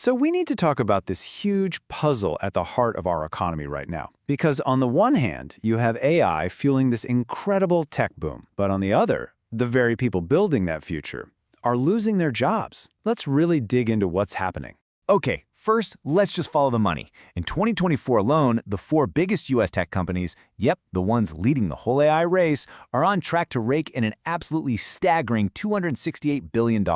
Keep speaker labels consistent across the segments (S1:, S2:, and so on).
S1: So we need to talk about this huge puzzle at the heart of our economy right now. Because on the one hand, you have AI fueling this incredible tech boom. But on the other, the very people building that future are losing their jobs. Let's really dig into what's happening.
S2: Okay, first, let's just follow the money. In 2024 alone, the four biggest US tech companies, yep, the ones leading the whole AI race, are on track to rake in an absolutely staggering $268 billion.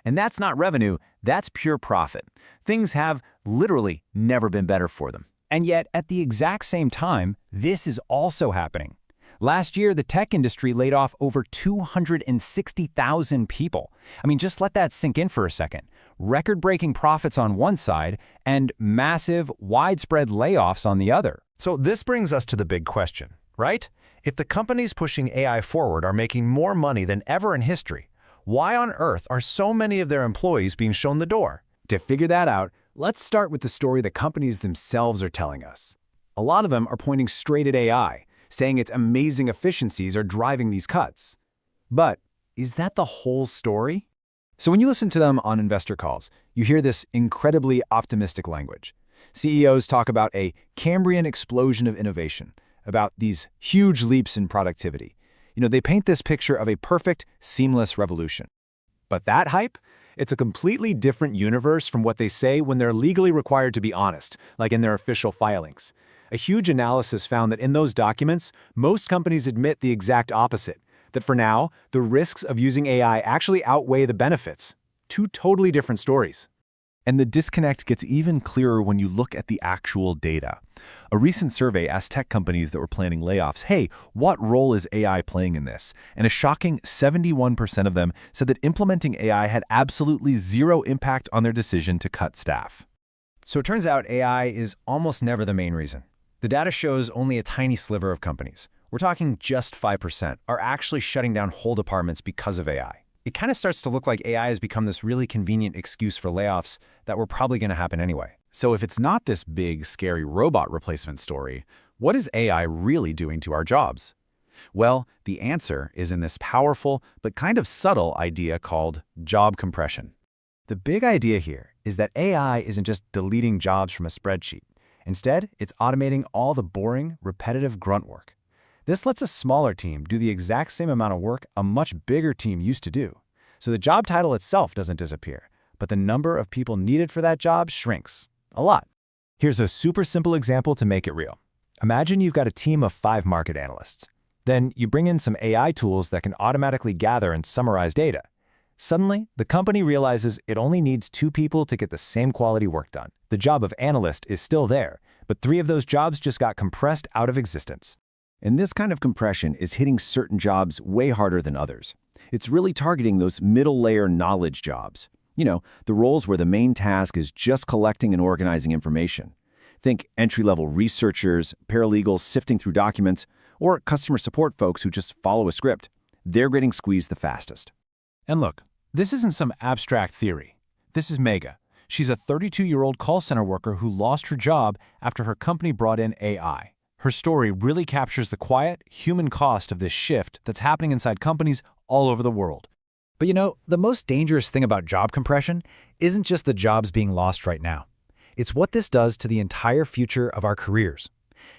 S2: And that's not revenue, that's pure profit. Things have literally never been better for them.
S3: And yet, at the exact same time, this is also happening. Last year, the tech industry laid off over 260,000 people. I mean, just let that sink in for a second. Record-breaking profits on one side and massive, widespread layoffs on the other.
S4: So this brings us to the big question, right? If the companies pushing AI forward are making more money than ever in history, why on earth are so many of their employees being shown the door?
S1: To figure that out, let's start with the story the companies themselves are telling us. A lot of them are pointing straight at AI, saying its amazing efficiencies are driving these cuts. But is that the whole story? So when you listen to them on investor calls, you hear this incredibly optimistic language. CEOs talk about a Cambrian explosion of innovation, about these huge leaps in productivity. They paint this picture of a perfect, seamless revolution. But that hype? It's a completely different universe from what they say when they're legally required to be honest, like in their official filings. A huge analysis found that in those documents, most companies admit the exact opposite. That for now, the risks of using AI actually outweigh the benefits. Two totally different stories.
S5: And the disconnect gets even clearer when you look at the actual data. A recent survey asked tech companies that were planning layoffs, hey, what role is AI playing in this? And a shocking 71% of them said that implementing AI had absolutely zero impact on their decision to cut staff.
S3: So it turns out AI is almost never the main reason. The data shows only a tiny sliver of companies. We're talking just 5% are actually shutting down whole departments because of AI. It kind of starts to look like AI has become this really convenient excuse for layoffs that were probably going to happen anyway.
S1: So if it's not this big, scary robot replacement story, what is AI really doing to our jobs? Well, the answer is in this powerful but kind of subtle idea called job compression. The big idea here is that AI isn't just deleting jobs from a spreadsheet. Instead, it's automating all the boring, repetitive grunt work. This lets a smaller team do the exact same amount of work a much bigger team used to do. So the job title itself doesn't disappear, but the number of people needed for that job shrinks. A lot. Here's a super simple example to make it real. Imagine you've got a team of 5 market analysts. Then you bring in some AI tools that can automatically gather and summarize data. Suddenly, the company realizes it only needs 2 people to get the same quality work done. The job of analyst is still there, but 3 of those jobs just got compressed out of existence. And this kind of compression is hitting certain jobs way harder than others. It's really targeting those middle-layer knowledge jobs. The roles where the main task is just collecting and organizing information. Think entry-level researchers, paralegals sifting through documents, or customer support folks who just follow a script. They're getting squeezed the fastest.
S3: And look, this isn't some abstract theory. This is Mega. She's a 32-year-old call center worker who lost her job after her company brought in AI. Her story really captures the quiet, human cost of this shift that's happening inside companies all over the world. But the most dangerous thing about job compression isn't just the jobs being lost right now. It's what this does to the entire future of our careers.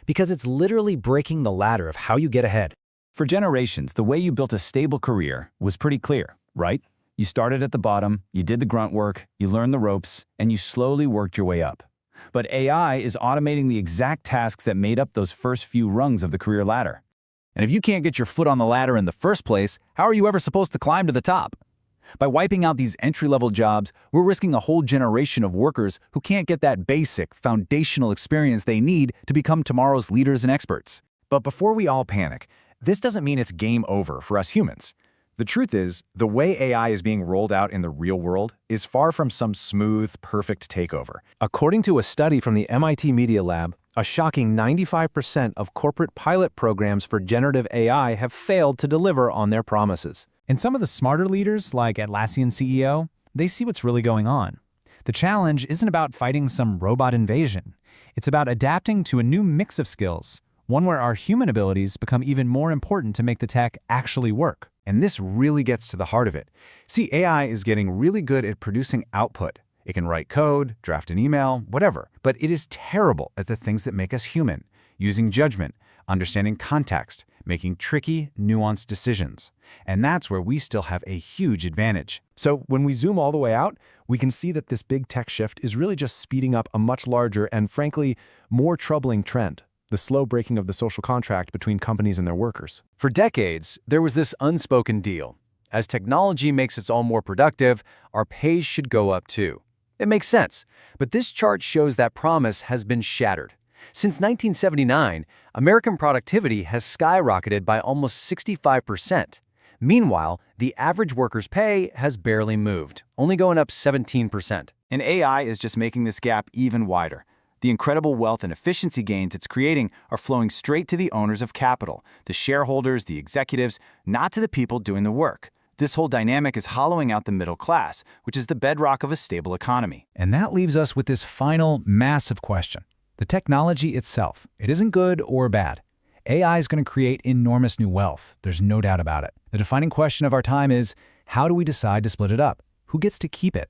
S3: Because it's literally breaking the ladder of how you get ahead.
S2: For generations, the way you built a stable career was pretty clear, right? You started at the bottom, you did the grunt work, you learned the ropes, and you slowly worked your way up. But AI is automating the exact tasks that made up those first few rungs of the career ladder. And if you can't get your foot on the ladder in the first place, how are you ever supposed to climb to the top? By wiping out these entry-level jobs, we're risking a whole generation of workers who can't get that basic, foundational experience they need to become tomorrow's leaders and experts.
S3: But before we all panic, this doesn't mean it's game over for us humans. The truth is, the way AI is being rolled out in the real world is far from some smooth, perfect takeover. According to a study from the MIT Media Lab, a shocking 95% of corporate pilot programs for generative AI have failed to deliver on their promises. And some of the smarter leaders, like Atlassian CEO, they see what's really going on. The challenge isn't about fighting some robot invasion. It's about adapting to a new mix of skills, one where our human abilities become even more important to make the tech actually work.
S1: And this really gets to the heart of it. See, AI is getting really good at producing output. It can write code, draft an email, whatever. But it is terrible at the things that make us human, using judgment, understanding context, making tricky, nuanced decisions. And that's where we still have a huge advantage.
S3: So when we zoom all the way out, we can see that this big tech shift is really just speeding up a much larger and, frankly, more troubling trend: the slow breaking of the social contract between companies and their workers.
S2: For decades, there was this unspoken deal. As technology makes us all more productive, our pay should go up too. It makes sense, but this chart shows that promise has been shattered. Since 1979, American productivity has skyrocketed by almost 65%. Meanwhile, the average worker's pay has barely moved, only going up 17%. And AI is just making this gap even wider. The incredible wealth and efficiency gains it's creating are flowing straight to the owners of capital, the shareholders, the executives, not to the people doing the work. This whole dynamic is hollowing out the middle class, which is the bedrock of a stable economy.
S6: And that leaves us with this final, massive question. The technology itself, it isn't good or bad. AI is going to create enormous new wealth. There's no doubt about it. The defining question of our time is, how do we decide to split it up? Who gets to keep it?